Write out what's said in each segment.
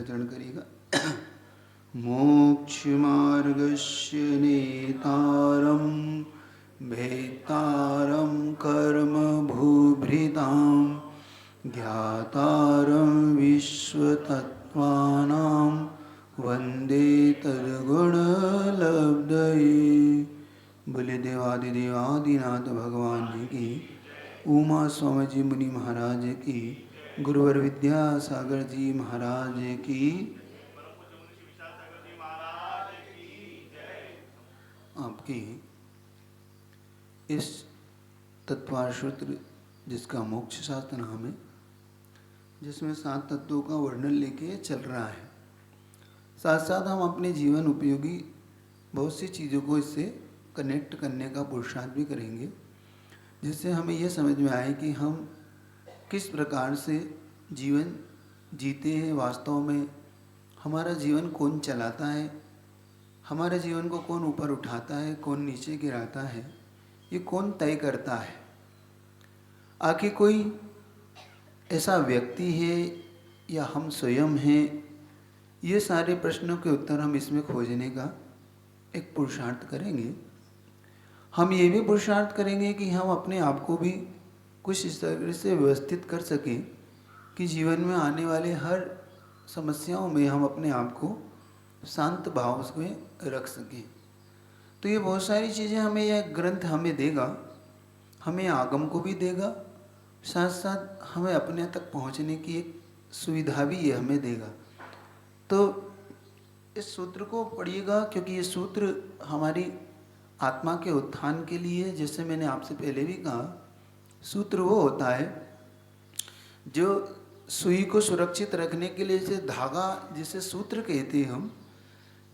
मंगलाचरण करिएगा। मोक्षमार्गस्य नेतारं भेतारं कर्मभूभृतां ज्ञातारं विश्वतत्त्वानां वन्दे तद्गुणलब्धये। बोले देवादिदेवादिनाथ भगवान जी की, उमा स्वामी जी मुनि महाराज की, गुरुवर विद्यासागर जी महाराज की। आपकी इस तत्वार सूत्र जिसका मोक्ष शास्त्र नाम है, जिसमें 7 तत्वों का वर्णन लेके चल रहा है, साथ साथ हम अपने जीवन उपयोगी बहुत सी चीज़ों को इससे कनेक्ट करने का पुरुषार्थ भी करेंगे, जिससे हमें यह समझ में आए कि हम किस प्रकार से जीवन जीते हैं। वास्तव में हमारा जीवन कौन चलाता है, हमारे जीवन को कौन ऊपर उठाता है, कौन नीचे गिराता है, ये कौन तय करता है। आखिर कोई ऐसा व्यक्ति है या हम स्वयं हैं, ये सारे प्रश्नों के उत्तर हम इसमें खोजने का एक पुरुषार्थ करेंगे। हम ये भी पुरुषार्थ करेंगे कि हम अपने आप को भी कुछ इस तरह से व्यवस्थित कर सकें कि जीवन में आने वाले हर समस्याओं में हम अपने आप को शांत भाव में रख सकें। तो ये बहुत सारी चीज़ें हमें यह ग्रंथ हमें देगा, हमें आगम को भी देगा, साथ साथ हमें अपने तक पहुंचने की एक सुविधा भी ये हमें देगा। तो इस सूत्र को पढ़िएगा, क्योंकि ये सूत्र हमारी आत्मा के उत्थान के लिए, जैसे मैंने आपसे पहले भी कहा, सूत्र वो होता है जो सुई को सुरक्षित रखने के लिए, जैसे धागा जिसे सूत्र कहते हैं हम,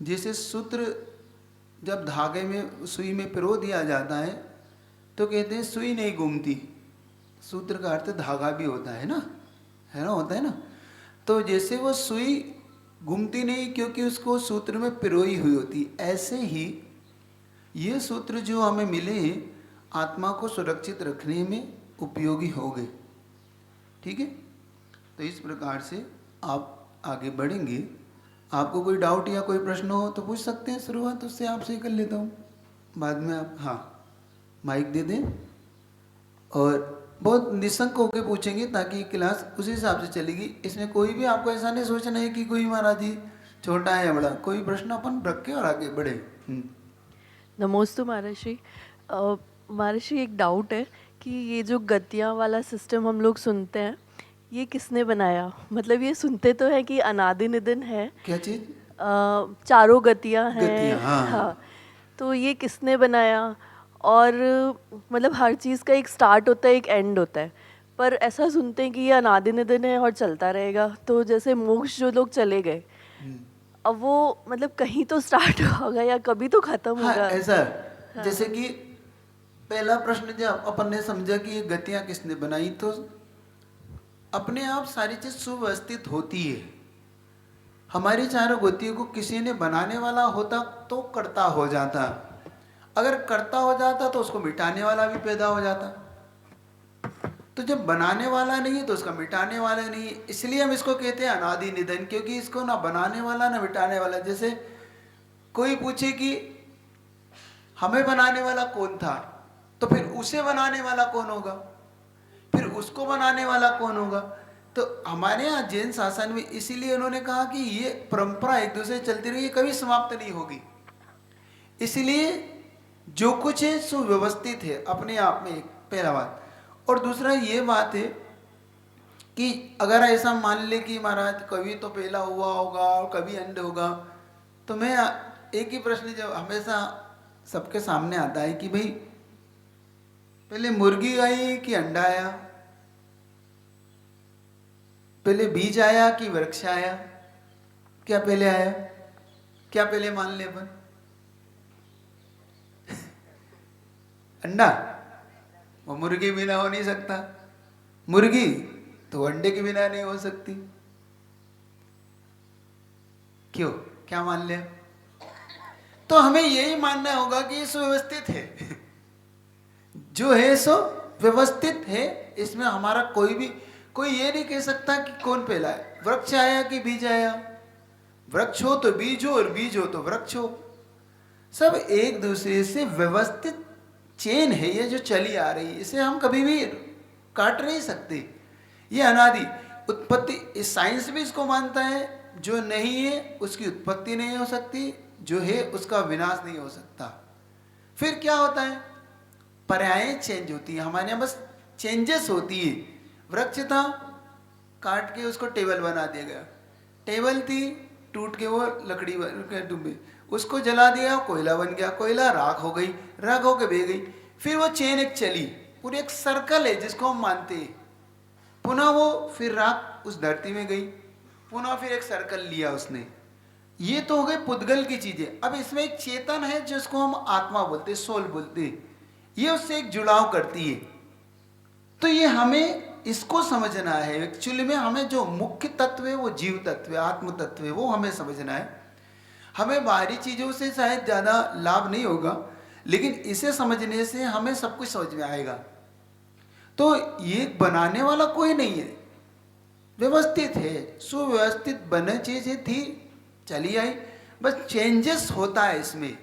जैसे सूत्र जब धागे में सुई में पिरो दिया जाता है तो कहते हैं सुई नहीं घूमती। सूत्र का अर्थ धागा भी होता है ना, होता है ना। तो जैसे वो सुई घूमती नहीं क्योंकि उसको सूत्र में पिरोई हुई होती, ऐसे ही ये सूत्र जो हमें मिले आत्मा को सुरक्षित रखने में उपयोगी हो गए। ठीक है, तो इस प्रकार से आप आगे बढ़ेंगे। आपको कोई डाउट या कोई प्रश्न हो तो पूछ सकते हैं, शुरुआत उससे आपसे कर लेता हूँ, बाद में आप हाँ माइक दे दें और बहुत निशंक होकर पूछेंगे ताकि क्लास उसी हिसाब से चलेगी। इसमें कोई भी आपको ऐसा नहीं सोचना है कि कोई महाराज जी छोटा है या बड़ा, कोई प्रश्न अपन रख के और आगे बढ़े। नमोस्तु महर्षि। महर्षि एक डाउट है कि ये जो गतियाँ वाला सिस्टम हम लोग सुनते हैं, ये किसने बनाया? मतलब ये सुनते तो है कि अनादि निधन है। क्या चीज़? चारों गतियाँ हैं। हाँ। तो ये किसने बनाया? और मतलब हर चीज़ का एक स्टार्ट होता है, एक एंड होता है, पर ऐसा सुनते हैं कि ये अनादि निधन है और चलता रहेगा। तो जैसे मोक्ष जो लोग चले गए, अब वो मतलब कहीं तो स्टार्ट होगा या कभी तो खत्म होगा। ऐसा जैसे कि पहला प्रश्न जब अपन ने समझा कि ये गतियाँ किसने बनाई, तो अपने आप सारी चीज सुव्यवस्थित होती है। हमारी चारों गतियों को किसी ने बनाने वाला होता तो कर्ता हो जाता, अगर कर्ता हो जाता तो उसको मिटाने वाला भी पैदा हो जाता। तो जब बनाने वाला नहीं है तो उसका मिटाने वाला नहीं है, इसलिए हम इसको कहते हैं अनादि निधन, क्योंकि इसको ना बनाने वाला ना मिटाने वाला। जैसे कोई पूछे कि हमें बनाने वाला कौन था, तो फिर उसे बनाने वाला कौन होगा, फिर उसको बनाने वाला कौन होगा। तो हमारे यहाँ जैन शासन में इसीलिए उन्होंने कहा कि ये परंपरा एक दूसरे चलती रही, कभी समाप्त नहीं होगी। इसलिए जो कुछ है सुव्यवस्थित है अपने आप में, एक पहला बात। और दूसरा ये बात है कि अगर ऐसा मान ले कि महाराज कभी तो पहला हुआ होगा और कभी अंड होगा, तो मैं एक ही प्रश्न जब हमेशा सबके सामने आता है कि भाई पहले मुर्गी आई कि अंडा आया, पहले बीज आया कि वृक्ष आया, क्या पहले आया, क्या पहले मान ले अपन? अंडा। वो मुर्गी बिना हो नहीं सकता, मुर्गी तो अंडे के बिना नहीं हो सकती। क्यों, क्या मान ले? तो हमें यही मानना होगा कि ये सुव्यवस्थित है, जो है सो व्यवस्थित है। इसमें हमारा कोई ये नहीं कह सकता कि कौन पहला है, वृक्ष आया कि बीज आया, वृक्ष हो तो बीज हो और बीज हो तो वृक्ष हो। सब एक दूसरे से व्यवस्थित चेन है ये जो चली आ रही है, इसे हम कभी भी काट नहीं सकते। ये अनादि उत्पत्ति, इस साइंस भी इसको मानता है, जो नहीं है उसकी उत्पत्ति नहीं हो सकती, जो है उसका विनाश नहीं हो सकता। फिर क्या होता है, पर्यायें चेंज होती है हमारे यहाँ, बस चेंजेस होती है। वृक्ष था, काट के उसको टेबल बना दिया गया, टेबल थी, टूट के वो लकड़ी के डूबे, उसको जला दिया, कोयला बन गया, कोयला राख हो गई, राख होके बह गई, फिर वो चेन एक चली, पूरी एक सर्कल है जिसको हम मानते हैं। पुनः वो फिर राख उस धरती में गई, पुनः फिर एक सर्कल लिया उसने। ये तो हो गई पुद्गल की चीजें। अब इसमें एक चेतन है जिसको हम आत्मा बोलते, सोल बोलते, ये उससे एक जुड़ाव करती है। तो ये हमें इसको समझना है। एक्चुअली में हमें जो मुख्य तत्व है वो जीव तत्व है, आत्म तत्व है, वो हमें समझना है। हमें बाहरी चीजों से शायद ज्यादा लाभ नहीं होगा, लेकिन इसे समझने से हमें सब कुछ समझ में आएगा। तो ये बनाने वाला कोई नहीं है, व्यवस्थित है, सुव्यवस्थित बने चीजें थी, चली आई, बस चेंजेस होता है इसमें।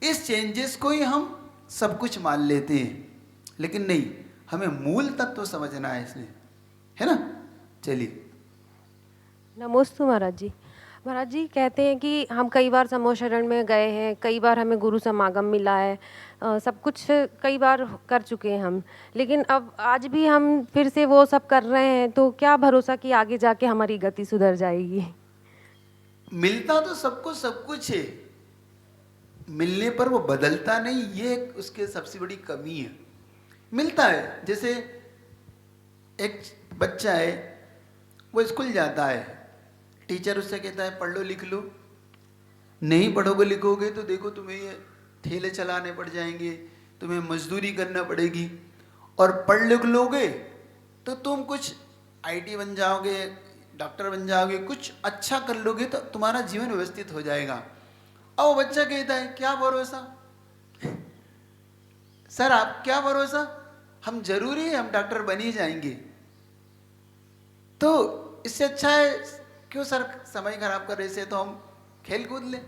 इस चेंजेस को ही हम सब कुछ मान लेते हैं, लेकिन नहीं, हमें मूल तत्व समझना है इसमें, है ना। चलिए। नमोस्तु महाराज जी। महाराज जी कहते हैं कि हम कई बार समूह शरण में गए हैं, कई बार हमें गुरु समागम मिला है, सब कुछ कई बार कर चुके हैं हम, लेकिन अब आज भी हम फिर से वो सब कर रहे हैं, तो क्या भरोसा कि आगे जाके हमारी गति सुधर जाएगी? मिलता तो सबको सब कुछ है, मिलने पर वो बदलता नहीं, ये उसके सबसे बड़ी कमी है। मिलता है, जैसे एक बच्चा है, वो स्कूल जाता है, टीचर उससे कहता है पढ़ लो लिख लो, नहीं पढ़ोगे लिखोगे तो देखो तुम्हें ये ठेले चलाने पड़ जाएंगे, तुम्हें मजदूरी करना पड़ेगी, और पढ़ लिख लोगे तो तुम कुछ आईटी बन जाओगे, डॉक्टर बन जाओगे, कुछ अच्छा कर लोगे तो तुम्हारा जीवन व्यवस्थित हो जाएगा। अब वो बच्चा कहता है क्या भरोसा सर, आप क्या भरोसा, हम जरूरी है हम डॉक्टर बन ही जाएंगे। तो इससे अच्छा है क्यों सर समय खराब कर रहे से तो हम खेल कूद लें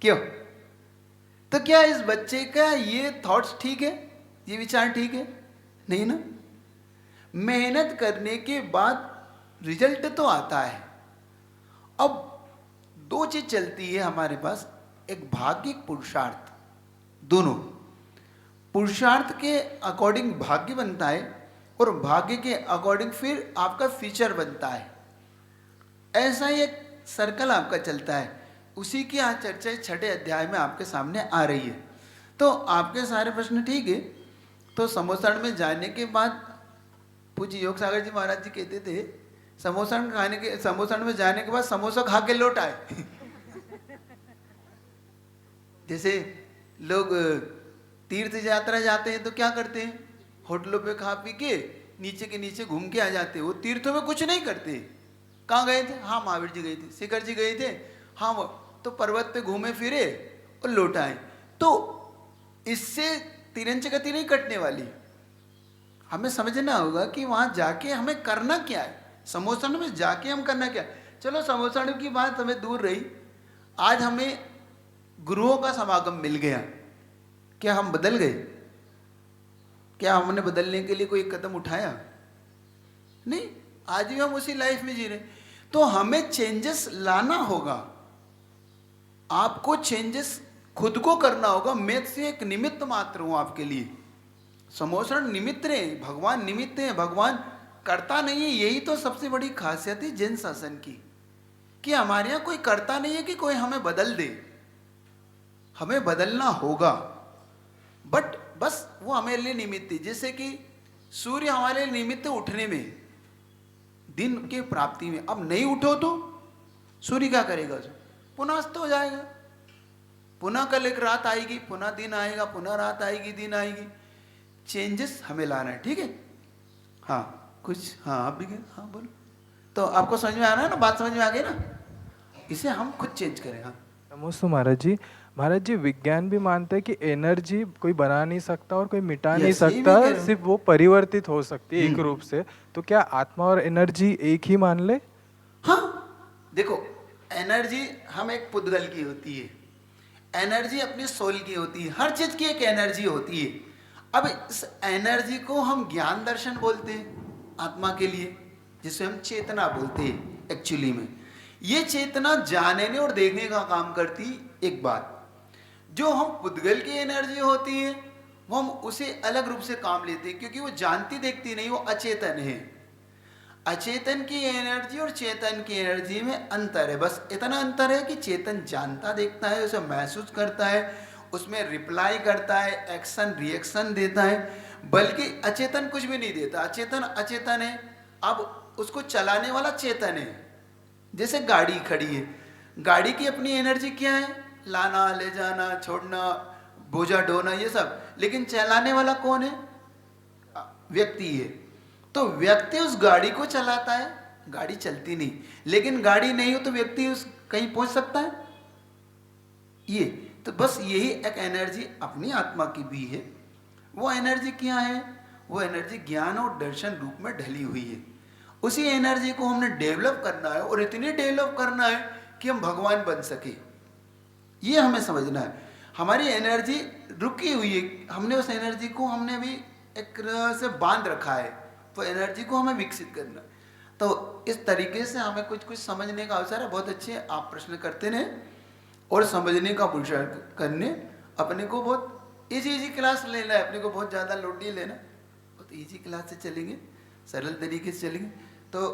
क्यों। तो क्या इस बच्चे का ये थॉट्स ठीक है, ये विचार ठीक है? नहीं ना। मेहनत करने के बाद रिजल्ट तो आता है। अब दो चीज चलती है हमारे पास, एक भाग्य, एक पुरुषार्थ। दोनों पुरुषार्थ के अकॉर्डिंग भाग्य बनता है और भाग्य के अकॉर्डिंग फिर आपका फ्यूचर बनता है। ऐसा ही एक सर्कल आपका चलता है। उसी की आज चर्चा 6ठे अध्याय में आपके सामने आ रही है। तो आपके सारे प्रश्न ठीक है। तो समोसण में जाने के बाद पूज्य योग सागर जी महाराज जी कहते थे समोसण में जाने के बाद समोसा खा के लौट आए जैसे लोग तीर्थ यात्रा जाते हैं तो क्या करते हैं, होटलों पे खा पी के नीचे घूम के आ जाते हैं। वो तीर्थों में कुछ नहीं करते। कहाँ गए थे? हाँ महावीर जी गए थे, शिखर जी गए थे, हाँ वो तो पर्वत पे घूमे फिरे और लौट आए। तो इससे तिरंच गति नहीं कटने वाली। हमें समझना होगा कि वहां जाके हमें करना क्या है, समोसण में जाके हम करना क्या है। चलो समोसण की बात हमें दूर रही, आज हमें गुरुओं का समागम मिल गया, क्या हम बदल गए? क्या हमने बदलने के लिए कोई कदम उठाया? नहीं, आज भी हम उसी लाइफ में जी रहे। तो हमें चेंजेस लाना होगा, आपको चेंजेस खुद को करना होगा। मैं से एक निमित्त मात्र हूं आपके लिए। समोसण निमित्त है, भगवान निमित्त है, भगवान करता नहीं है। यही तो सबसे बड़ी खासियत है जैन शासन की, कि हमारे यहाँ कोई करता नहीं है कि कोई हमें बदल दे। हमें बदलना होगा, बट बस वो हमारे लिए निमित्त है। जैसे कि सूर्य हमारे लिए निमित्त उठने में, दिन के प्राप्ति में। अब नहीं उठो तो सूर्य क्या करेगा? पुनः अस्त हो जाएगा, पुनः कल एक रात आएगी, पुनः दिन आएगा, पुनः रात आएगी, दिन आएगी। चेंजेस हमें लाना है, ठीक है। हाँ कुछ, हाँ आप भी गए, हाँ बोलो। तो आपको समझ में आ रहा है ना, बात समझ में आ गई ना, इसे हम खुद चेंज करें। हाँ नमस्ते महाराज जी। महाराज जी विज्ञान भी मानता है कि एनर्जी कोई बना नहीं सकता और कोई मिटा नहीं सकता, सिर्फ वो परिवर्तित हो सकती है एक रूप से। तो क्या आत्मा और एनर्जी एक ही मान ले? हाँ देखो, एनर्जी हम एक पुद्गल की होती है, एनर्जी अपनी सोल की होती है, हर चीज की एक एनर्जी होती है। अब इस एनर्जी को हम ज्ञान दर्शन बोलते हैं आत्मा के लिए, जिसे हम चेतना बोलते हैं। एक्चुअली में ये चेतना जानने और देखने का काम करती। एक बात जो हम पुद्गल की एनर्जी होती है वो हम उसे अलग रूप से काम लेते हैं, क्योंकि वो जानती देखती नहीं, वो अचेतन है। अचेतन की एनर्जी और चेतन की एनर्जी में अंतर है, बस इतना अंतर है कि चेतन जानता देखता है, उसे महसूस करता है, उसमें रिप्लाई करता है, एक्शन रिएक्शन देता है, बल्कि अचेतन कुछ भी नहीं देता। अचेतन अचेतन है, अब उसको चलाने वाला चेतन है। जैसे गाड़ी खड़ी है, गाड़ी की अपनी एनर्जी क्या है? लाना, ले जाना, छोड़ना, बोझा ढोना, ये सब। लेकिन चलाने वाला कौन है? व्यक्ति है। तो व्यक्ति उस गाड़ी को चलाता है, गाड़ी चलती नहीं। लेकिन गाड़ी नहीं हो तो व्यक्ति उस कहीं पहुंच सकता है? ये तो बस यही एक एनर्जी अपनी आत्मा की भी है। वो एनर्जी क्या है? वो एनर्जी ज्ञान और दर्शन रूप में ढली हुई है। उसी एनर्जी को हमने डेवलप करना है, और इतनी डेवलप करना है कि हम भगवान बन सके। ये हमें समझना है। हमारी एनर्जी रुकी हुई है, हमने उस एनर्जी को हमने भी एक तरह से बांध रखा है, तो एनर्जी को हमें विकसित करना। तो इस तरीके से हमें कुछ कुछ समझने का अवसर है। बहुत अच्छे आप प्रश्न करते रहे और समझने का पुरुषार्थ करने। अपने को बहुत इजी क्लास लेना है, अपने को बहुत ज़्यादा लोड नहीं लेना, बहुत इजी क्लास से चलेंगे, सरल तरीके से चलेंगे। तो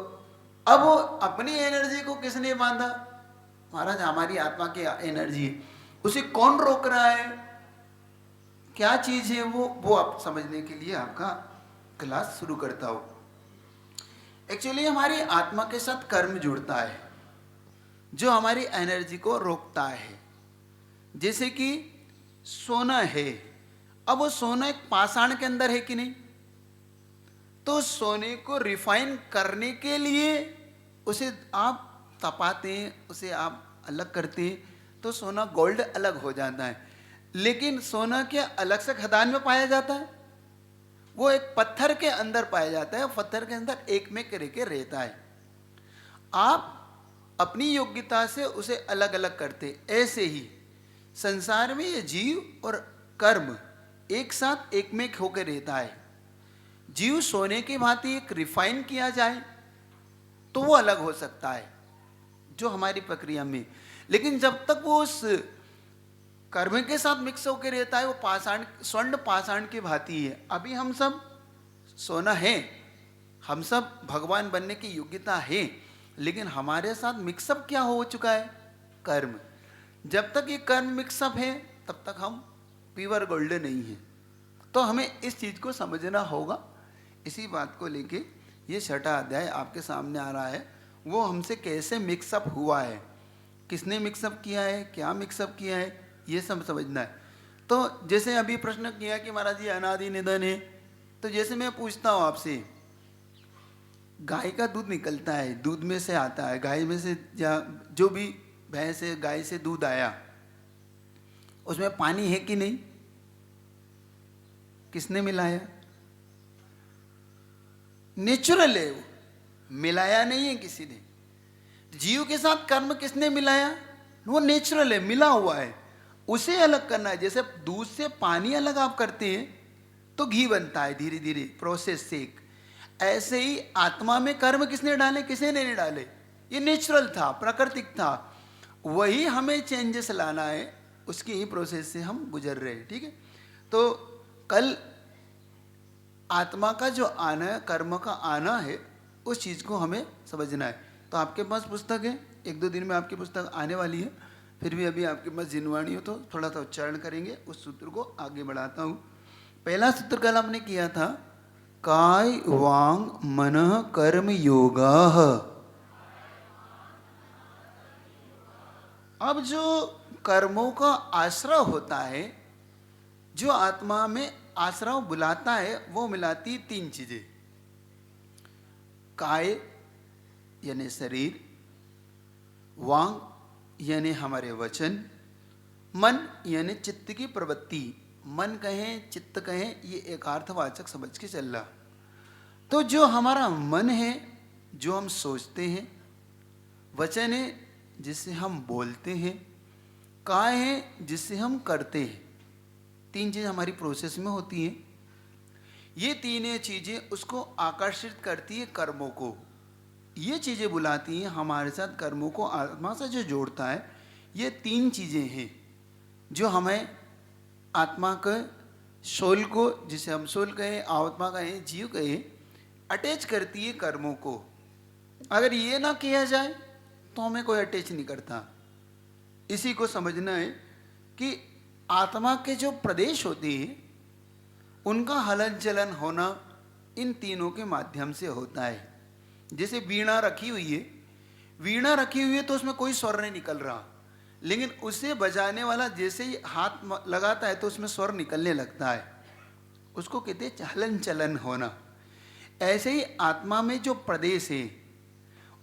अब अपनी एनर्जी को किसने बांधा? महाराज हमारी आत्मा की एनर्जी है, उसे कौन रोक रहा है, क्या चीज है वो आप समझने के लिए आपका क्लास शुरू करता हूं। एक्चुअली हमारी आत्मा के साथ कर्म जुड़ता है जो हमारी एनर्जी को रोकता है। जैसे कि सोना है, अब वो सोना एक पाषाण के अंदर है कि नहीं, तो सोने को रिफाइन करने के लिए उसे आप तपाते हैं, उसे आप अलग करते हैं, तो सोना गोल्ड अलग हो जाता है। लेकिन सोना क्या अलग से खदान में पाया जाता है? वो एक पत्थर के अंदर पाया जाता है, पत्थर के अंदर एक में करके रहता है। आप अपनी योग्यता से उसे अलग अलग करते। ऐसे ही संसार में ये जीव और कर्म एक साथ एक में होकर रहता है। जीव सोने की भांति एक रिफाइन किया जाए तो वो अलग हो सकता है जो हमारी प्रक्रिया में, लेकिन जब तक वो उस कर्म के साथ मिक्स होकर रहता है वो पाषाण, स्वर्ण पाषाण की भांति है। अभी हम सब सोना है, हम सब भगवान बनने की योग्यता है, लेकिन हमारे साथ मिक्सअप क्या हो चुका है? कर्म। जब तक ये कर्म मिक्सअप है तब तक हम प्योर गोल्ड नहीं है। तो हमें इस चीज को समझना होगा। इसी बात को लेके ये छठा अध्याय आपके सामने आ रहा है। वो हमसे कैसे मिक्सअप हुआ है, किसने मिक्सअप किया है, क्या मिक्सअप किया है, ये सब समझना है। तो जैसे अभी प्रश्न किया कि महाराज जी अनादि निधन है, तो जैसे मैं पूछता हूँ आपसे, गाय का दूध निकलता है, दूध में से आता है, गाय में से जो भी भैंस है, गाय से दूध आया, उसमें पानी है कि नहीं? किसने मिलाया? नेचुरल है वो, मिलाया नहीं है किसी ने। जीव के साथ कर्म किसने मिलाया? वो नेचुरल है, मिला हुआ है, उसे अलग करना है। जैसे दूध से पानी अलग आप करते हैं तो घी बनता है धीरे धीरे, प्रोसेस से। ऐसे ही आत्मा में कर्म किसने डाले? किसी ने नहीं डाले, ये नेचुरल था, प्राकृतिक था। वही हमें चेंजेस लाना है, उसकी ही प्रोसेस से हम गुजर रहे हैं। ठीक है, तो कल आत्मा का जो आना है, कर्म का आना है, उस चीज को हमें समझना है। तो आपके पास पुस्तक है, 1-2 दिन में आपकी पुस्तक आने वाली है। फिर भी अभी आपके पास जिनवाणी हो तो थोड़ा सा उच्चारण करेंगे, उस सूत्र को आगे बढ़ाता हूँ। पहला सूत्र कल हमने किया था, काय वांग मनः कर्म योगाः। अब जो कर्मों का आश्रय होता है, जो आत्मा में आश्रय बुलाता है, वो मिलाती 3 चीजें। काय यानी शरीर, वांग यानी हमारे वचन, मन यानी चित्त की प्रवृत्ति। मन कहें, चित्त कहें, ये एक अर्थवाचक समझ के चल रहा। तो जो हमारा मन है, जो हम सोचते हैं, वचन है, जिससे हम बोलते हैं, काय है जिससे हम करते हैं। 3 चीज़ हमारी प्रोसेस में होती हैं। ये तीनों चीज़ें उसको आकर्षित करती है कर्मों को। ये चीज़ें बुलाती हैं हमारे साथ कर्मों को आत्मा से जो जोड़ता है। ये 3 चीज़ें हैं जो हमें आत्मा के सोल को, जिसे हम सोल कहें, आत्मा कहें, जीव कहें, अटैच करती है कर्मों को। अगर ये ना किया जाए तो हमें कोई अटैच नहीं करता। इसी को समझना है कि आत्मा के जो प्रदेश होते हैं उनका हलन चलन होना इन तीनों के माध्यम से होता है। जैसे वीणा रखी हुई है, वीणा रखी हुई है तो उसमें कोई स्वर नहीं निकल रहा, लेकिन उसे बजाने वाला जैसे ही हाथ लगाता है तो उसमें स्वर निकलने लगता है। उसको कहते हैं हलन चलन होना। ऐसे ही आत्मा में जो प्रदेश है,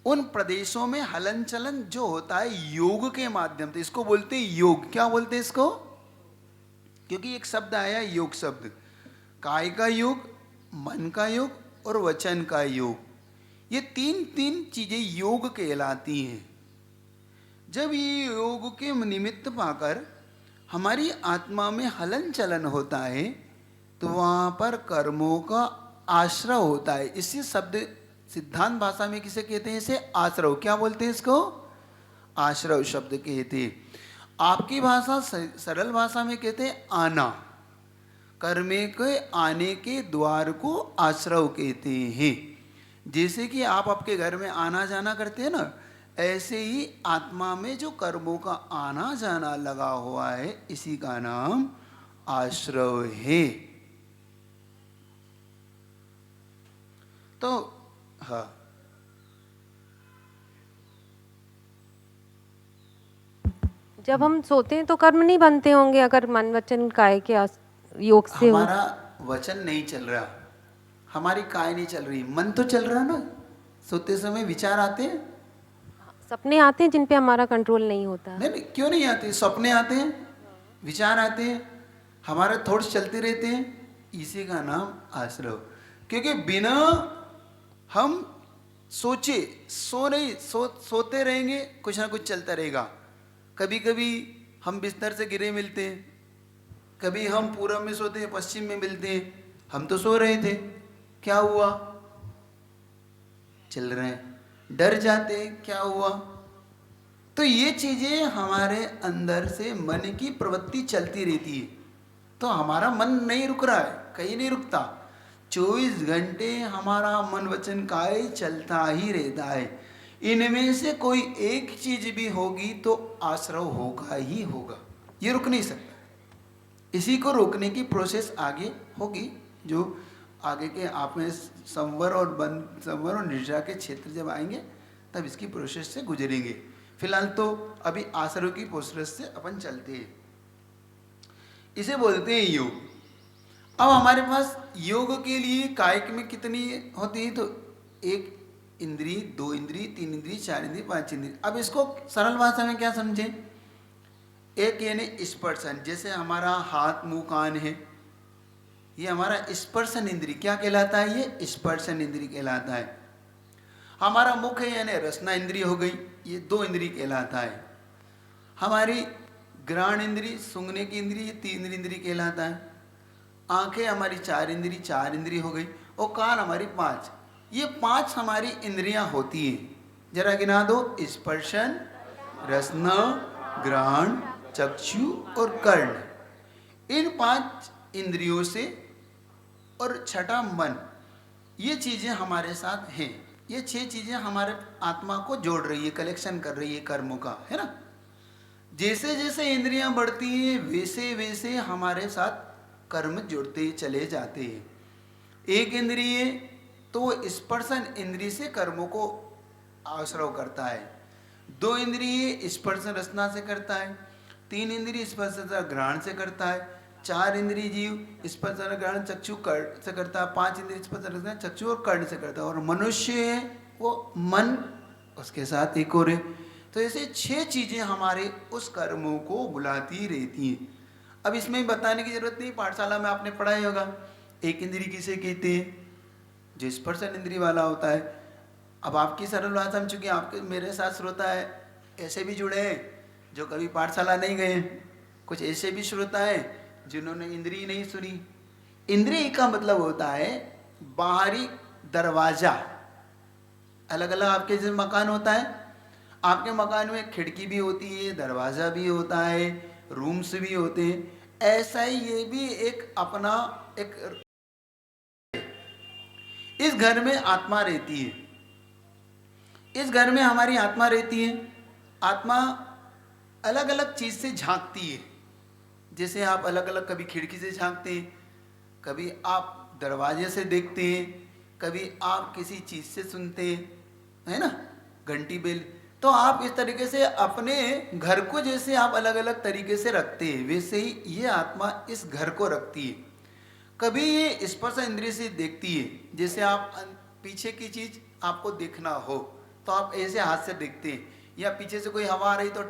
उन प्रदेशों में हलन चलन जो होता है योग के माध्यम से, इसको बोलते हैं योग। क्या बोलते हैं इसको? क्योंकि एक शब्द आया योग शब्द, काय का योग, मन का योग और वचन का योग। ये तीन चीजें योग कहलाती हैं। जब ये योग के निमित्त पाकर हमारी आत्मा में हलन चलन होता है तो वहाँ पर कर्मों का आश्रय होता है। इसी शब्द सिद्धांत भाषा में किसे कहते हैं? इसे आश्रय। क्या बोलते हैं इसको? आश्रय शब्द कहते हैं। आपकी भाषा सरल भाषा में कहते हैं आना। कर्मे के आने के द्वार को आश्रय कहते हैं। जैसे कि आप आपके घर में आना जाना करते हैं ना, ऐसे ही आत्मा में जो कर्मों का आना जाना लगा हुआ है, इसी का नाम आश्रय है। तो हाँ, जब हम सोते हैं तो कर्म नहीं बनते होंगे अगर मन वचन काय के योग से हो? हमारा वचन नहीं चल रहा, हमारी काय नहीं चल रही, मन तो चल रहा ना। सोते समय विचार आते हैं, सपने आते हैं जिन पे हमारा कंट्रोल नहीं होता। नहीं, क्यों नहीं आते? सपने आते हैं, विचार आते हैं, हमारे थॉट्स चलते रहते हैं। इसी का नाम आश्रय। क्योंकि बिना हम सोचे सोते रहेंगे, कुछ ना कुछ चलता रहेगा। कभी कभी हम बिस्तर से गिरे मिलते हैं, कभी हम पूरब में सोते हैं, पश्चिम में मिलते हैं। हम तो सो रहे थे, क्या हुआ? चल रहे हैं। डर जाते, क्या हुआ? तो ये चीजें हमारे अंदर से मन की प्रवृत्ति चलती रहती है। तो हमारा मन नहीं रुक रहा है, कहीं नहीं रुकता। 24 घंटे हमारा मन वचन काय चलता ही रहता है। इनमें से कोई एक चीज भी होगी तो आश्रय होगा ही होगा, ये रुक नहीं सकता। इसी को रोकने की प्रोसेस आगे होगी, जो आगे के आप में संवर और निद्रा के क्षेत्र जब आएंगे तब इसकी प्रोसेस से गुजरेंगे। फिलहाल तो अभी आश्रय की प्रोसेस से अपन चलते हैं। इसे बोलते हैं योग। अब हमारे पास योग के लिए कायिक में कितनी होती है? तो 1 इंद्री, 2 इंद्री, 3 इंद्री, 4 इंद्री, 5 इंद्री। अब इसको सरल भाषा में क्या समझें? एक यानी स्पर्शन, जैसे हमारा हाथ मुंह कान है, ये हमारा स्पर्शन इंद्री क्या कहलाता है? ये स्पर्शन इंद्री कहलाता है। हमारा मुख है यानी रसना इंद्री हो गई, ये 2 इंद्री कहलाता है। हमारी घ्राण इंद्री, सूंघने की इंद्री, ये 3 इंद्री कहलाता है। आंखें हमारी 4 इंद्री हो गई, और कान हमारी 5। ये 5 हमारी इंद्रियां होती हैं। जरा गिना दो: स्पर्शन, रसना, घ्राण, चक्षु और कर्ण। इन 5 इंद्रियों से, और छठा मन, ये चीजें हमारे साथ हैं। ये 6 चीजें हमारे आत्मा को जोड़ रही है, कलेक्शन कर रही है कर्मों का, है ना। जैसे जैसे इंद्रियां बढ़ती हैं वैसे वैसे हमारे साथ कर्म जुड़ते चले जाते हैं। एक इंद्रिय तो वो स्पर्शन इंद्रिय से कर्मों को आश्रय करता है। 2 इंद्रिय स्पर्शन रसना से करता है। 3 इंद्रिय स्पर्शन घ्राण से करता है। 4 इंद्रिय जीव स्पर्शन घ्राण चक्षु कर्ण से करता है। 5 इंद्रिय स्पर्शन रसना चक्षु और कर्ण से करता है। और मनुष्य है वो मन, उसके साथ एक और है। तो ऐसे 6 चीजें हमारे उस कर्मों को बुलाती रहती हैं। अब इसमें बताने की जरूरत नहीं, पाठशाला में आपने पढ़ा ही होगा। एक इंद्रिय किसे कहते हैं? जो स्पर्शन इंद्रिय वाला होता है। अब आपकी सरल भाषा में, चूंकि आपके मेरे साथ श्रोता है, ऐसे भी जुड़े हैं जो कभी पाठशाला नहीं गए हैं, कुछ ऐसे भी श्रोता हैं जिन्होंने इंद्रिय नहीं सुनी। इंद्रिय का मतलब होता है बाहरी दरवाजा। अलग अलग आपके जैसे मकान होता है, आपके मकान में खिड़की भी होती है, दरवाजा भी होता है, रूम्स भी होते हैं, ऐसा ही ये भी एक अपना एक, इस घर में आत्मा रहती है, इस घर में हमारी आत्मा रहती है। आत्मा अलग अलग चीज से झांकती है। जैसे आप अलग अलग कभी खिड़की से झांकते हैं, कभी आप दरवाजे से देखते हैं, कभी आप किसी चीज से सुनते हैं, है ना, घंटी बेल। तो आप इस तरीके से अपने घर को जैसे आप अलग अलग तरीके से रखते हैं, वैसे ही ये आत्मा इस घर को रखती है। कभी ये स्पर्श इंद्रिय से देखती है, जैसे आप पीछे की चीज आपको देखना हो तो आप ऐसे हाथ से देखते हैं, या पीछे से कोई हवा आ रही तो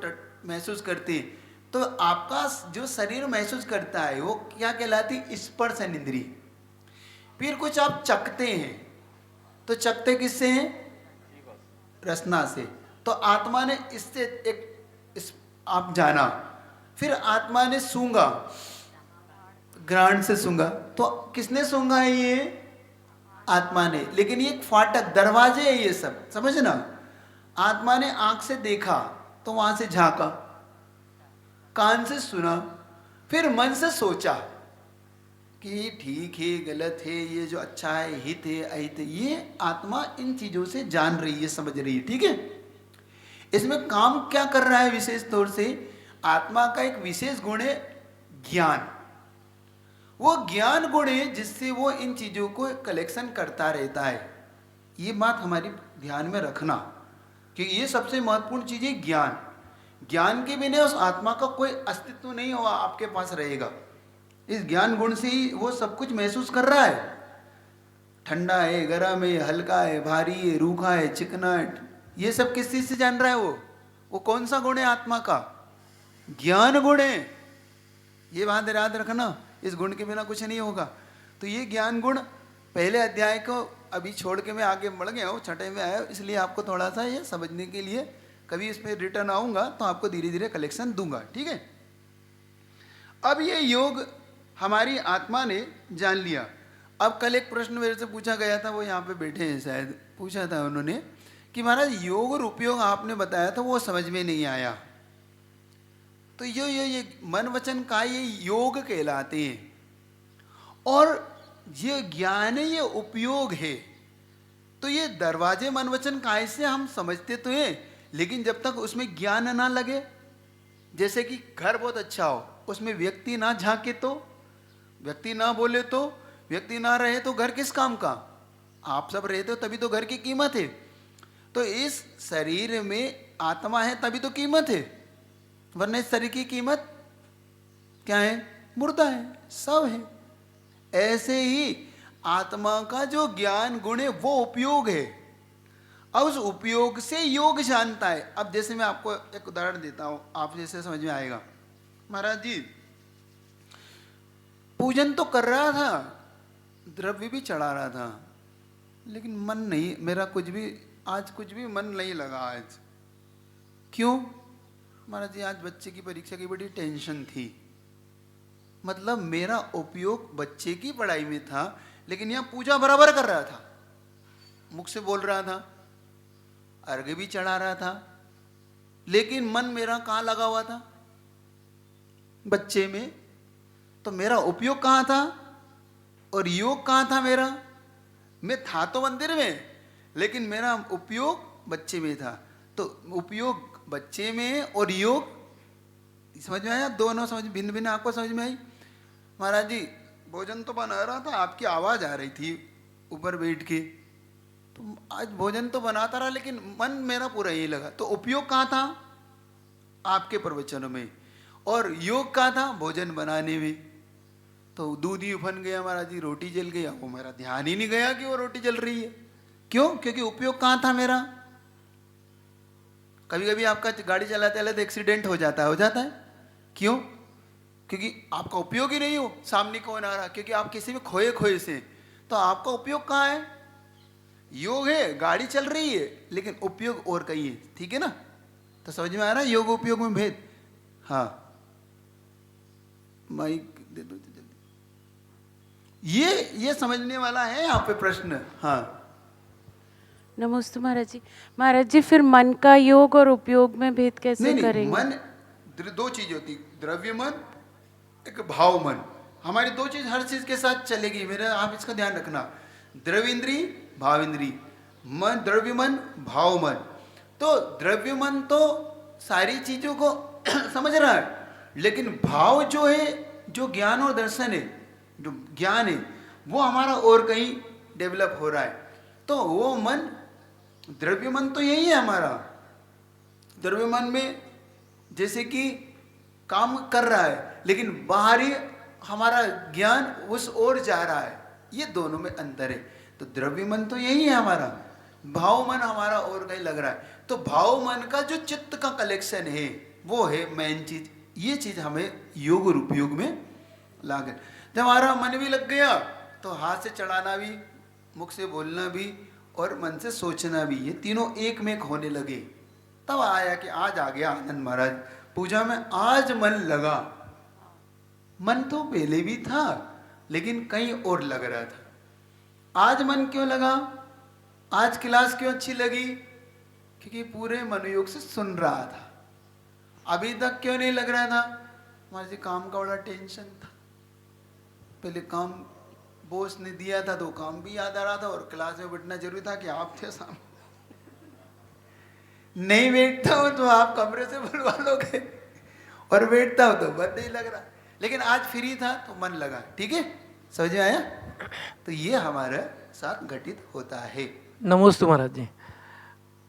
महसूस करते हैं। तो आपका जो शरीर महसूस करता है वो क्या कहलाती है? स्पर्श इंद्रिय। फिर कुछ आप चखते हैं, तो चखते किससे हैं? रसना से। तो आत्मा ने इससे आप जाना। फिर आत्मा ने सूंघा, घ्राण से सूंघा। तो किसने सूंघा है? ये आत्मा ने। लेकिन ये एक फाटक, दरवाजे है ये सब, समझना। आत्मा ने आंख से देखा तो वहां से झांका, कान से सुना, फिर मन से सोचा कि ठीक है, गलत है, ये जो अच्छा है, हित है, अहित है। ये आत्मा इन चीजों से जान रही है, समझ रही है, ठीक है। इसमें काम क्या कर रहा है? विशेष तौर से आत्मा का एक विशेष गुण है ज्ञान। वो ज्ञान गुण है जिससे वो इन चीजों को कलेक्शन करता रहता है। ये बात हमारी ध्यान में रखना कि ये सबसे महत्वपूर्ण चीज है ज्ञान। ज्ञान के बिना उस आत्मा का कोई अस्तित्व नहीं होगा, आपके पास रहेगा। इस ज्ञान गुण से ही वो सब कुछ महसूस कर रहा है। ठंडा है, गर्म है, हल्का है, भारी है, रूखा है, चिकना है, ये सब किस चीज से जान रहा है? वो कौन सा गुण है आत्मा का? ज्ञान गुण है। ये बात याद रखना, इस गुण के बिना कुछ नहीं होगा। तो ये ज्ञान गुण पहले अध्याय को अभी छोड़ के मैं आगे बढ़ गया हूँ, छठे में आया, इसलिए आपको थोड़ा सा ये समझने के लिए कभी इस पर रिटर्न आऊंगा तो आपको धीरे धीरे कलेक्शन दूंगा, ठीक है। अब ये योग हमारी आत्मा ने जान लिया। अब कल एक प्रश्न मेरे से पूछा गया था, वो यहाँ पे बैठे हैं शायद, पूछा था उन्होंने कि महाराज योग और उपयोग आपने बताया था वो समझ में नहीं आया। तो ये मन वचन का ये योग कहलाते हैं, और ये ज्ञान है, ये उपयोग है। तो ये दरवाजे मन वचन काय से हम समझते तो हैं, लेकिन जब तक उसमें ज्ञान ना लगे, जैसे कि घर बहुत अच्छा हो, उसमें व्यक्ति ना झांके तो, व्यक्ति ना बोले तो, व्यक्ति ना रहे तो घर किस काम का? आप सब रहते हो तभी तो घर की कीमत है। तो इस शरीर में आत्मा है तभी तो कीमत है, वरना इस शरीर की कीमत क्या है? मुर्दा है, सब है। ऐसे ही आत्मा का जो ज्ञान गुण है वो उपयोग है। अब उस उपयोग से योग जानता है। अब जैसे मैं आपको एक उदाहरण देता हूं, आप जैसे समझ में आएगा। महाराज जी पूजन तो कर रहा था, द्रव्य भी चढ़ा रहा था, लेकिन मन नहीं, मेरा कुछ भी मन नहीं लगा आज। क्यों? महाराज जी आज बच्चे की परीक्षा की बड़ी टेंशन थी। मतलब मेरा उपयोग बच्चे की पढ़ाई में था, लेकिन यहां पूजा बराबर कर रहा था, मुख से बोल रहा था, अर्घ्य भी चढ़ा रहा था, लेकिन मन मेरा कहाँ लगा हुआ था? बच्चे में। तो मेरा उपयोग कहाँ था और योग कहाँ था मेरा? मैं था तो मंदिर में, लेकिन मेरा उपयोग बच्चे में था। तो उपयोग बच्चे में और योग, समझ में आया? दोनों समझ, भिन्न भिन्न आपको समझ में आई? महाराज जी भोजन तो बना रहा था, आपकी आवाज आ रही थी ऊपर बैठ के, तो आज भोजन तो बनाता रहा, लेकिन मन मेरा पूरा यही लगा। तो उपयोग कहाँ था? आपके प्रवचनों में। और योग कहाँ था? भोजन बनाने में। तो दूध ही उफन गया महाराज जी, रोटी जल गई, वो मेरा ध्यान ही नहीं गया कि वो रोटी जल रही है। क्यों? क्योंकि उपयोग कहाँ था मेरा? कभी कभी आपका गाड़ी चलाते चलाते एक्सीडेंट हो जाता है। क्यों? क्योंकि आपका उपयोग ही नहीं हो, सामने कौन आ रहा, क्योंकि आप किसी में खोए से। तो आपका उपयोग कहाँ है? योग है, गाड़ी चल रही है, लेकिन उपयोग और कहीं है, ठीक है ना। तो समझ में आ रहा है योग उपयोग में भेद? हाँ, माइक दे दो जल्दी। ये समझने वाला है यहाँ पे प्रश्न। हाँ, नमस्ते महाराज जी। महाराज जी, फिर मन का योग और उपयोग में भेद कैसे नहीं करेंगे? मन दो चीज होती, द्रव्य मन, एक भाव मन। हमारी दो चीज हर चीज के साथ चलेगी मेरा, आप इसका ध्यान रखना। द्रव्य इंद्री, भाव इंद्री, मन, द्रव्य मन, भाव मन। तो द्रव्य मन तो सारी चीजों को समझ रहा है, लेकिन भाव जो है, जो ज्ञान और दर्शन है, जो ज्ञान है, वो हमारा और कहीं डेवलप हो रहा है। तो वो मन, द्रव्य मन तो यही है हमारा। द्रव्य मन में जैसे कि काम कर रहा है, लेकिन बाहरी हमारा ज्ञान उस ओर जा रहा है, ये दोनों में अंतर है। तो द्रव्य मन तो यही है हमारा, भाव मन हमारा और कहीं लग रहा है। तो भाव मन का जो चित्त का कलेक्शन है, वो है मेन चीज। ये चीज हमें योग और उपयोग में लागे। जब हमारा मन भी लग गया तो हाथ से चढ़ाना भी, मुख से बोलना भी और मन से सोचना भी, ये तीनों एक में होने लगे। तब आया कि आज आ गया आनंद महाराज पूजा में, आज मन लगा। मन तो पहले भी था लेकिन कहीं और लग रहा था। आज मन क्यों लगा? आज क्लास क्यों अच्छी लगी? क्योंकि पूरे मनोयोग से सुन रहा था। अभी तक क्यों नहीं लग रहा था? हमारे जी काम का बड़ा टेंशन था। पहले काम बॉस ने दिया था तो काम भी याद आ रहा था, और क्लास में बैठना जरूरी था कि आप थे सामने। नहीं बैठता हूं तो आप कमरे से बुलवा लोगे, और बैठता हूं तो मन नहीं लग रहा। लेकिन आज फ्री था तो मन लगा। ठीक है, समझ में आया? तो ये हमारे साथ घटित होता है। नमस्ते महाराज जी।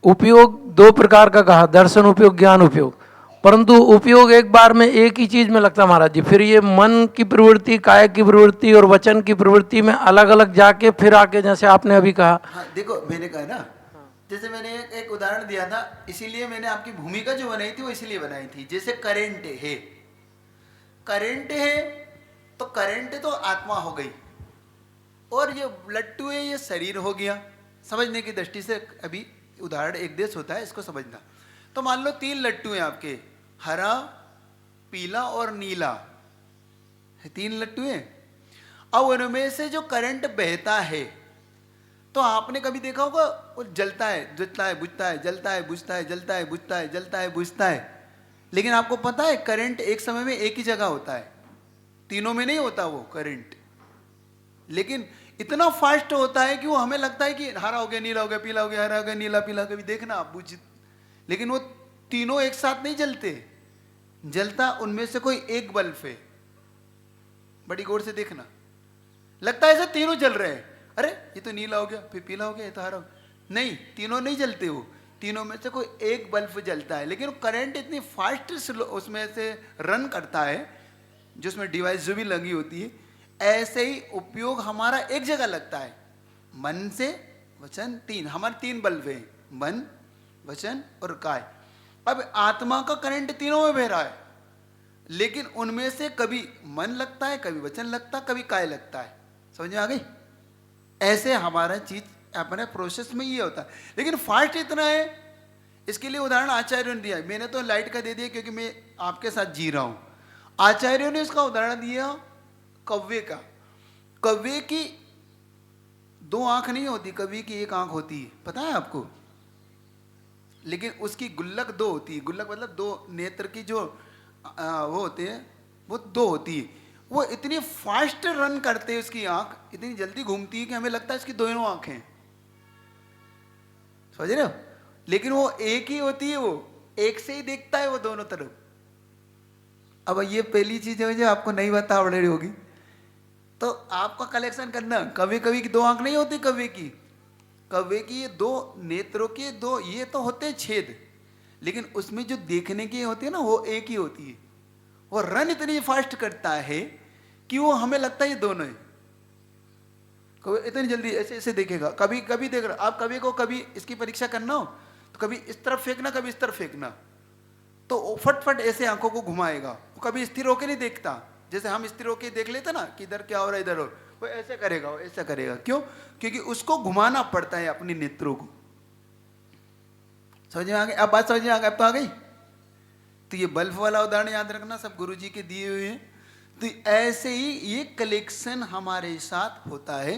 उपयोग दो प्रकार का कहा, दर्शन उपयोग, ज्ञान उपयोग। परंतु उपयोग एक बार में एक ही चीज में लगता महाराज जी, फिर ये मन की प्रवृत्ति, काय की प्रवृत्ति और वचन की प्रवृत्ति में अलग अलग जाके फिर आके, जैसे आपने अभी कहा। हाँ, देखो मैंने कहा ना, जैसे मैंने एक उदाहरण दिया था, इसीलिए मैंने आपकी भूमिका जो बनाई थी वो इसीलिए बनाई थी। जैसे करंट है, करंट है तो करंट तो आत्मा हो गई, और ये लट्टू है ये शरीर हो गया। समझने की दृष्टि से अभी उदाहरण एक देश होता है, इसको समझना। तो मान लो 3 लट्टू हैं आपके, हरा, पीला और नीला, 3 लट्टू हैं। अब उनमें से जो करंट बहता है, तो आपने कभी देखा होगा वो जलता है, जलता है, बुझता है, जलता है, बुझता है, जलता है, बुझता है, जलता है, बुझता है। लेकिन आपको पता है करंट एक समय में एक ही जगह होता है, तीनों में नहीं होता वो करंट। लेकिन इतना फास्ट होता है कि वो हमें लगता है कि हरा हो गया, नीला हो गया, पीला हो गया, हरा हो गया, नीला, पीला। कभी देखना आप बुझ, लेकिन वो तीनों एक साथ नहीं जलते। जलता उनमें से कोई एक बल्ब है, बड़ी गौर से देखना। लगता है ऐसे तीनों जल रहे हैं, अरे ये तो नीला हो गया, फिर पीला हो गया, ये तो हरा हो गया। नहीं, तीनों नहीं जलते, वो तीनों में से कोई एक बल्ब जलता है। लेकिन करंट इतनी फास्ट उसमें से रन करता है, जिसमें डिवाइस जो भी लगी होती है। ऐसे ही उपयोग हमारा एक जगह लगता है, मन से वचन, 3 हमारे 3 बल्ब हैं, मन, वचन और काय। अब आत्मा का करंट तीनों में बह रहा है, लेकिन उनमें से कभी मन लगता है, कभी वचन लगता है, कभी काय लगता है। समझ में आ गई? ऐसे हमारा चीज अपने प्रोसेस में ये होता है, लेकिन फास्ट इतना है। इसके लिए उदाहरण आचार्यों ने दिया है, मैंने तो लाइट का दे दिया क्योंकि मैं आपके साथ जी रहा हूं। आचार्यों ने इसका उदाहरण दिया कौवे का। कौवे की 2 आंख नहीं होती, कौवे की 1 आंख होती है, पता है आपको? लेकिन उसकी गुल्लक 2 होती है। गुल्लक मतलब 2 नेत्र की जो वो होते हैं, वो 2 होती है। वो इतनी फास्ट रन करते हैं, उसकी आंख इतनी जल्दी घूमती है कि हमें लगता है इसकी दोनों आंखें, समझ रहे हो? लेकिन वो एक ही होती है, वो एक से ही देखता है वो दोनों तरफ। अब ये पहली चीज है जो आपको नहीं बता पड़ रही होगी, तो आपका कलेक्शन करना। कभी कभी की 2 आंख नहीं होती कौवे की, कौवे की ये 2 नेत्रों के 2 ये तो होते हैं छेद, लेकिन उसमें जो देखने की होती है ना, वो एक ही होती है। वो रन इतनी फास्ट करता है कि वो हमें लगता है ये दोनों है। कभी इतनी जल्दी ऐसे ऐसे देखेगा, कभी कभी देख रहा। आप कभी को कभी इसकी परीक्षा करना हो तो कभी इस तरफ फेंकना, कभी इस तरफ फेंकना, तो फटफट ऐसे आंखों को घुमाएगा। वो कभी स्थिर होकर नहीं देखता, जैसे हम स्थिर होकर देख लेते ना कि इधर क्या हो रहा है, इधर हो, वो ऐसे करेगा, वो ऐसा करेगा। क्यों? क्योंकि उसको घुमाना पड़ता है अपनी नेत्रों को। समझ में आ गई? अब बात समझ में आ गई? अब तो आ गई। तो ये बल्ब वाला उदाहरण याद रखना, सब गुरुजी के दिए हुए हैं। तो ऐसे ही ये कलेक्शन हमारे साथ होता है,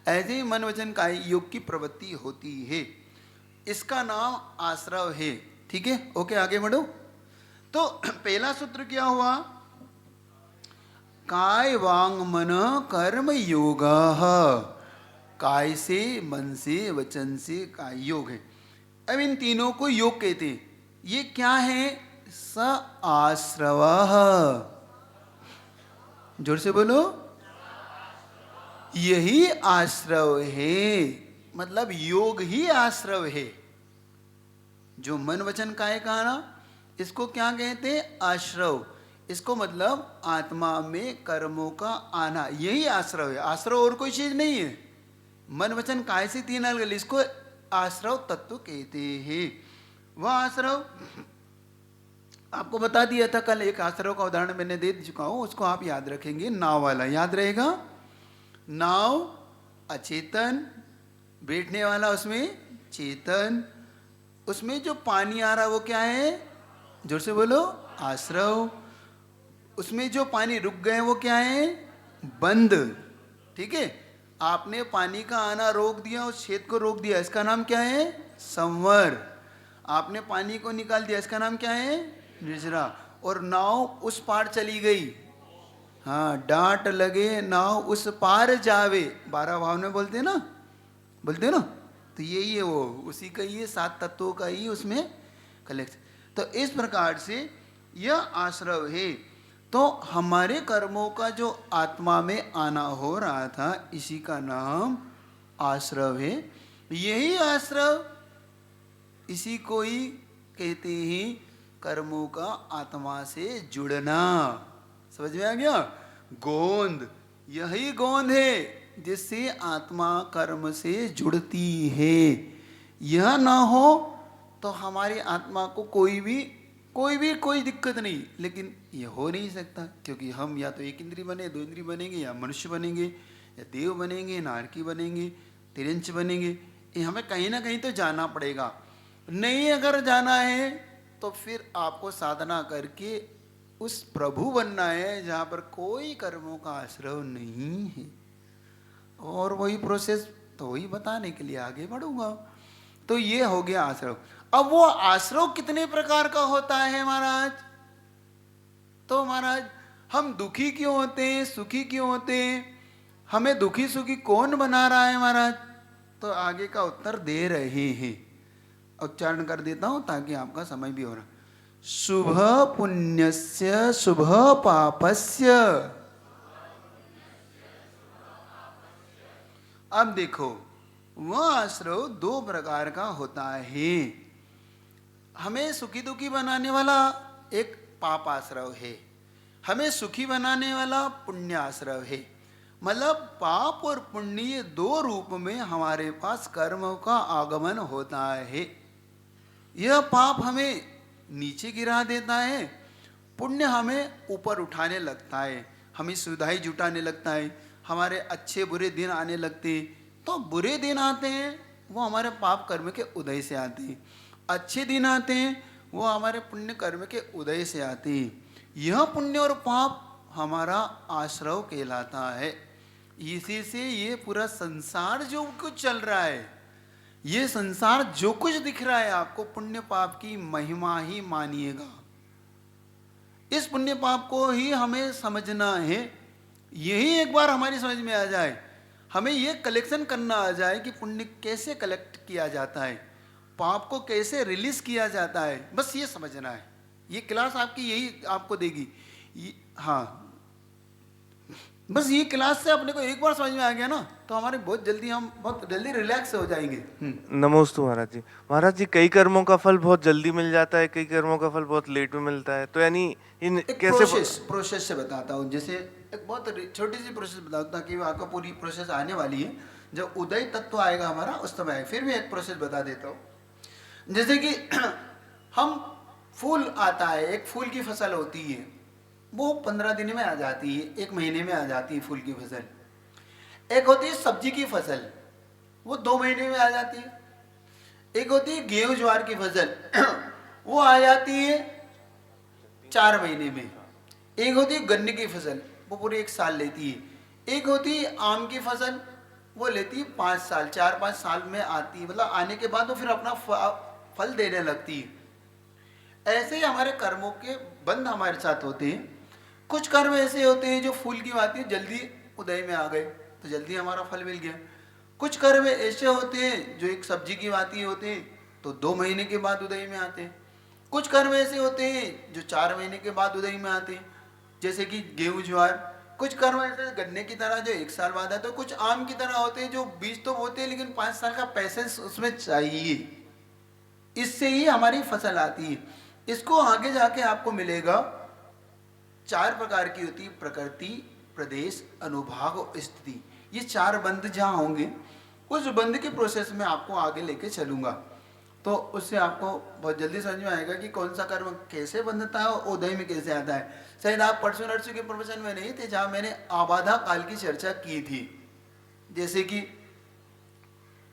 ऐसे ही मन वचन काया योग की प्रवृत्ति होती है। इसका नाम आश्रव है। ठीक है, ओके, आगे बढ़ो। तो पहला सूत्र क्या हुआ? काय वांग मन कर्म योग। काय से, मन से, वचन से काय योग है। अब इन तीनों को योग कहते हैं। ये क्या है? स आश्रव। जोर से बोलो, यही आश्रव है, मतलब योग ही आश्रव है। जो मन वचन काय कहा ना, इसको क्या कहते हैं? आश्रव। इसको मतलब आत्मा में कर्मों का आना, यही आश्रव है। आश्रव और कोई चीज नहीं है। मन वचन काय से तीन अलग, इसको आश्रव तत्व कहते हैं। वह आश्रव आपको बता दिया था कल, एक आश्रव का उदाहरण मैंने दे चुका हूं, उसको आप याद रखेंगे। नाव वाला याद रहेगा। नाव अचेतन, बैठने वाला उसमें चेतन। उसमें जो पानी आ रहा है वो क्या है? जोर से बोलो, आश्रव। उसमें जो पानी रुक गए वो क्या है? बंद। ठीक है, आपने पानी का आना रोक दिया, उस छेद को रोक दिया, इसका नाम क्या है? संवर। आपने पानी को निकाल दिया, इसका नाम क्या है? निजरा। और नाव उस पार चली गई। हाँ, डांट लगे नाव उस पार जावे, 12 भाव में बोलते हैं ना, बोलते हैं ना। तो यही है वो, उसी का ही 7 तत्वों का ही उसमें कलेक्शन। तो इस प्रकार से यह आश्रव है। तो हमारे कर्मों का जो आत्मा में आना हो रहा था, इसी का नाम आश्रव है। यही आश्रव, इसी को ही कहते हैं कर्मों का आत्मा से जुड़ना। समझ में आ गया? गोंद, यही गोंद है जिससे आत्मा कर्म से जुड़ती है। यह ना हो तो हमारी आत्मा को कोई दिक्कत नहीं, लेकिन ये हो नहीं सकता, क्योंकि हम या तो 1 इंद्री बने, 2 इंद्री बनेंगे, या मनुष्य बनेंगे, या देव बनेंगे, नारकी बनेंगे, तिरंच बनेंगे। ये हमें कहीं ना कहीं तो जाना पड़ेगा। नहीं अगर जाना है तो फिर आपको साधना करके उस प्रभु बनना है जहाँ पर कोई कर्मों का आश्रव नहीं है। और वही प्रोसेस तो वही बताने के लिए आगे बढ़ूंगा। तो ये हो गया आश्रव। अब वो आश्रव कितने प्रकार का होता है महाराज? तो महाराज, हम दुखी क्यों होते हैं, सुखी क्यों होते हैं, हमें दुखी सुखी कौन बना रहा है महाराज? तो आगे का उत्तर दे रहे हैं, उच्चारण कर देता हूं ताकि आपका समझ भी हो रहा। शुभ पुण्यस्य शुभ पापस्य। अब देखो, वह आश्रव 2 प्रकार का होता है। हमें सुखी दुखी बनाने वाला एक पाप आश्रव है, हमें सुखी बनाने वाला पुण्य आश्रव है। मतलब पाप और पुण्य, ये 2 रूप में हमारे पास कर्म का आगमन होता है। यह पाप हमें नीचे गिरा देता है, पुण्य हमें ऊपर उठाने लगता है, हमें सुविधाएं जुटाने लगता है, हमारे अच्छे बुरे दिन आने लगते हैं। तो बुरे दिन आते हैं वो हमारे पाप कर्म के उदय से आते हैं, अच्छे दिन आते हैं वो हमारे पुण्य कर्म के उदय से आते हैं। यह पुण्य और पाप हमारा आश्रव कहलाता है। इसी से ये पूरा संसार जो कुछ चल रहा है, ये संसार जो कुछ दिख रहा है आपको, पुण्य पाप की महिमा ही मानिएगा। इस पुण्य पाप को ही हमें समझना है। यही एक बार हमारी समझ में आ जाए, हमें ये कलेक्शन करना आ जाए कि पुण्य कैसे कलेक्ट किया जाता है, पाप को कैसे रिलीज किया जाता है, बस ये समझना है। ये क्लास आपकी यही आपको देगी। हाँ, बस ये क्लास से अपने को एक बार समझ में आ गया ना, तो हमारे बहुत जल्दी रिलैक्स हो जाएंगे। नमोस्तु महाराज जी। महाराज जी, कई कर्मों का फल बहुत जल्दी मिल जाता है, कई कर्मों का फल बहुत लेट में मिलता है, तो यानी इन कैसे प्रोसेस से बताता हूँ। जैसे एक बहुत छोटी सी प्रोसेस बताता हूँ कि आपको पूरी प्रोसेस आने वाली है, जब उदय तत्व आएगा हमारा उस समय आएगा। फिर भी एक प्रोसेस बता देता हूँ। जैसे कि हम फूल आता है, एक फूल की फसल होती है, वो 15 दिन में आ जाती है, 1 महीने में आ जाती है फूल की फसल। एक होती है सब्जी की फसल, वो 2 महीने में आ जाती है। एक होती है गेहूं ज्वार की फसल, वो आ जाती है 4 महीने में, एक होती है गन्ने की फसल, वो पूरे 1 साल लेती है, एक होती है आम की फसल, वो लेती है 5 साल, 4-5 साल में आती है, मतलब आने के बाद वो फिर अपना फल देने लगती है। ऐसे ही हमारे कर्मों के बंध हमारे साथ होते हैं। कुछ कर्म ऐसे होते हैं जो फूल की बात है, जल्दी उदय में आ गए तो जल्दी हमारा फल मिल गया। कुछ कर्म ऐसे होते हैं जो एक सब्जी की बाती होते हैं तो 2 महीने के बाद उदय में आते हैं। कुछ कर्म ऐसे होते हैं जो 4 महीने के बाद उदय में आते हैं, जैसे कि गेहूं ज्वार। कुछ कर्म ऐसे गन्ने की तरह जो 1 साल बाद आते हैं। कुछ आम की तरह होते हैं जो बीज तो होते हैं लेकिन 5 साल का पैसेंस उसमें चाहिए, इससे ही हमारी फसल आती है। इसको आगे जाके आपको मिलेगा। 4 प्रकार की होती है, प्रकृति, प्रदेश, अनुभाग और स्थिति। ये 4 बंध जहाँ होंगे उस बंध के प्रोसेस में आपको आगे लेके चलूंगा, तो उससे आपको बहुत जल्दी समझ में आएगा कि कौन सा कर्म कैसे बंधता है और उदय में कैसे आता है। शायद आप परसों नरसों के प्रोफेशन में नहीं थे जहाँ मैंने आबाधा काल की चर्चा की थी। जैसे कि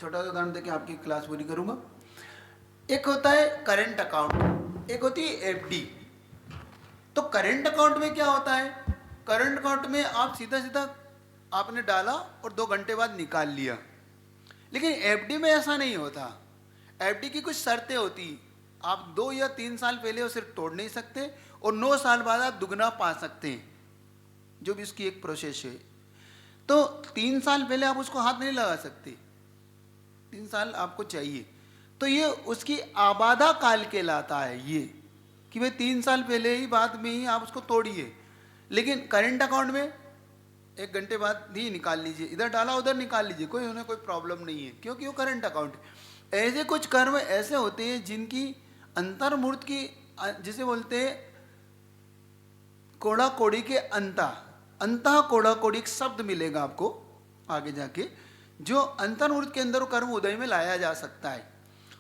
छोटा सा उदाहरण देके आपकी क्लास पूरी करूंगा। एक होता है करेंट अकाउंट, एक होती है एफडी। तो करेंट अकाउंट में क्या होता है? करेंट अकाउंट में आप सीधा सीधा आपने डाला और 2 घंटे बाद निकाल लिया। लेकिन एफडी में ऐसा नहीं होता। एफडी की कुछ शर्तें होती, आप 2 या 3 साल पहले उसे तोड़ नहीं सकते और 9 साल बाद आप दुगना पा सकते हैं, जो भी उसकी एक प्रोसेस है। तो 3 साल पहले आप उसको हाथ नहीं लगा सकते, 3 साल आपको चाहिए। तो ये उसकी आबादा काल कहलाता है, ये कि भाई 3 साल पहले ही बाद में ही आप उसको तोड़िए। लेकिन करेंट अकाउंट में 1 घंटे बाद ही निकाल लीजिए, इधर डाला उधर निकाल लीजिए, कोई उन्हें कोई प्रॉब्लम नहीं है, क्योंकि वो करंट अकाउंट है। ऐसे कुछ कर्म ऐसे होते हैं जिनकी अंतर्मूर्त की, जिसे बोलते हैं कोड़ा कोड़ी के अंता कोड़ा कोड़ी एक शब्द मिलेगा आपको आगे जाके, जो अंतर्मूर्त के अंदर कर्म उदय में लाया जा सकता है।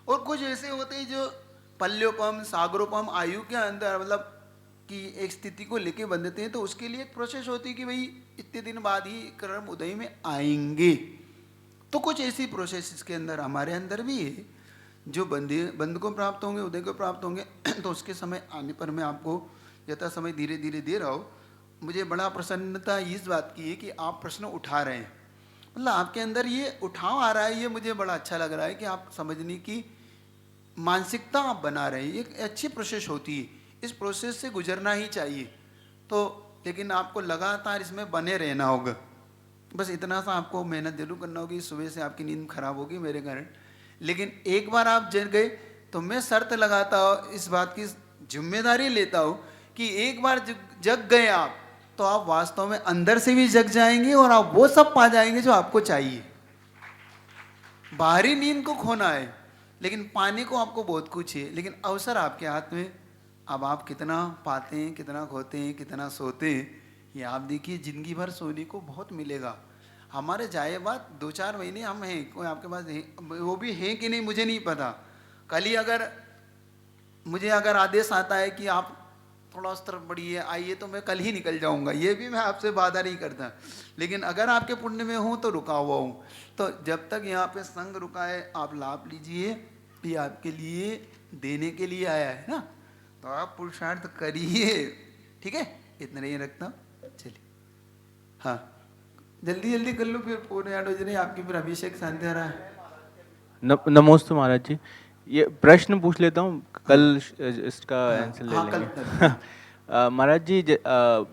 और कुछ ऐसे होते हैं जो पल्योपम सागरोपम आयु के अंदर, मतलब कि एक स्थिति को लेके बंधते हैं, तो उसके लिए एक प्रोसेस होती है कि भाई इतने दिन बाद ही कर्म उदय में आएंगे। तो कुछ ऐसी प्रोसेस इसके अंदर हमारे अंदर भी है जो बंध को प्राप्त होंगे, उदय को प्राप्त होंगे। तो उसके समय आने पर मैं आपको यथा समय धीरे धीरे दे रहा हूँ। मुझे बड़ा प्रसन्नता इस बात की है कि आप प्रश्न उठा रहे हैं, मतलब आपके अंदर ये उठाव आ रहा है, ये मुझे बड़ा अच्छा लग रहा है कि आप समझने की मानसिकता आप बना रहे हैं। एक अच्छी प्रोसेस होती है, इस प्रोसेस से गुजरना ही चाहिए। तो लेकिन आपको लगातार इसमें बने रहना होगा, बस इतना सा आपको मेहनत जरूर करना होगी। सुबह से आपकी नींद खराब होगी मेरे कारण, लेकिन एक बार आप जग गए तो मैं शर्त लगाता हूँ, इस बात की जिम्मेदारी लेता हूँ कि एक बार जग गए आप तो आप वास्तव में अंदर से भी जग जाएंगे और आप वो सब पा जाएंगे जो आपको चाहिए। बाहरी नींद को खोना है लेकिन पाने को आपको बहुत कुछ है, लेकिन अवसर आपके हाथ में। अब आप कितना पाते हैं, कितना खोते हैं, कितना सोते हैं, ये आप देखिए। जिंदगी भर सोने को बहुत मिलेगा। हमारे जाए बाद 2-4 महीने हम हैं, कोई आपके पास है, वो भी है कि नहीं मुझे नहीं पता। कल ही मुझे अगर आदेश आता है कि आप थोड़ा उस तरफ बढ़िए आइए तो मैं कल ही निकल जाऊंगा, ये भी मैं आपसे वादा नहीं करता। लेकिन अगर आपके पुण्य में हूँ तो रुका हुआ हूँ। तो जब तक यहाँ पे संग रुका है आप लाभ लीजिए, ये आपके लिए देने के लिए आया है ना, तो आप पुरुषार्थ करिए। ठीक है, इतना ही रखता हूँ। चलिए हाँ, जल्दी जल्दी कर लो, फिर पूरे 8 बज रहे आपकी, फिर अभिषेक शांति आ रहा है। नमोस्तु महाराज जी, ये प्रश्न पूछ लेता हूँ, कल इसका आंसर ले लेंगे। महाराज जी,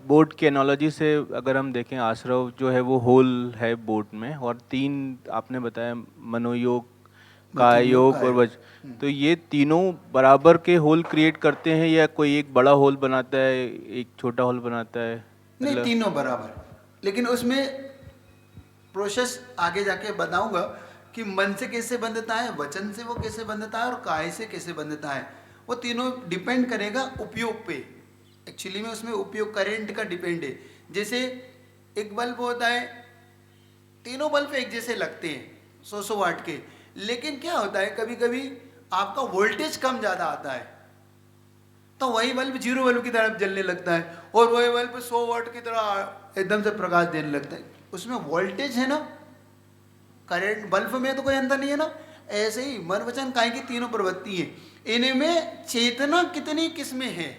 बोट की एनोलॉजी से अगर हम देखें, आश्रव जो है वो होल है बोट में, और 3 आपने बताया मनोयोग, काय योग और वज्र, तो ये तीनों बराबर के होल क्रिएट करते हैं या कोई एक बड़ा होल बनाता है, एक छोटा होल बनाता है? नहीं, तीनों बराबर, लेकिन उसमें प्रोसेस आगे जाके बताऊंगा कि मन से कैसे बंधता है, वचन से वो कैसे बंधता है और काय से कैसे बंधता है। वो तीनों डिपेंड करेगा उपयोग पे। एक्चुअली में उसमें उपयोग करंट का डिपेंड है। जैसे एक बल्ब होता है, तीनों बल्ब एक जैसे लगते हैं 100 वाट के, लेकिन क्या होता है कभी कभी आपका वोल्टेज कम ज़्यादा आता है, तो वही बल्ब 0 बल्ब की तरफ जलने लगता है और वही बल्ब 100 वाट की तरह एकदम से प्रकाश देने लगता है। उसमें वोल्टेज है ना, करंट बल्ब में तो कोई अंतर नहीं है ना। ऐसे ही मन वचन काय की तीनों प्रवृत्ति है, इनमें चेतना कितनी किस्में हैं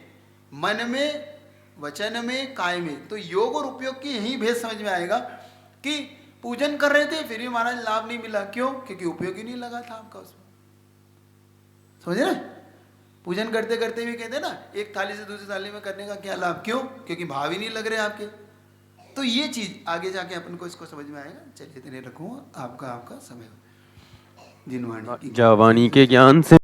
मन में, वचन में, काय में। तो योग और उपयोग की यही भेद समझ में आएगा कि पूजन कर रहे थे फिर भी महाराज लाभ नहीं मिला, क्यों? क्योंकि उपयोग ही नहीं लगा था आपका उसमें। समझे ना? पूजन करते करते भी कहते ना एक थाली से दूसरी थाली में करने का क्या लाभ, क्यों? क्योंकि भाव ही नहीं लग रहे आपके। तो ये चीज आगे जाके अपन को इसको समझ में आएगा। चलिए इतने रखूंगा, आपका समय जिनवाणी की जावानी के ज्ञान से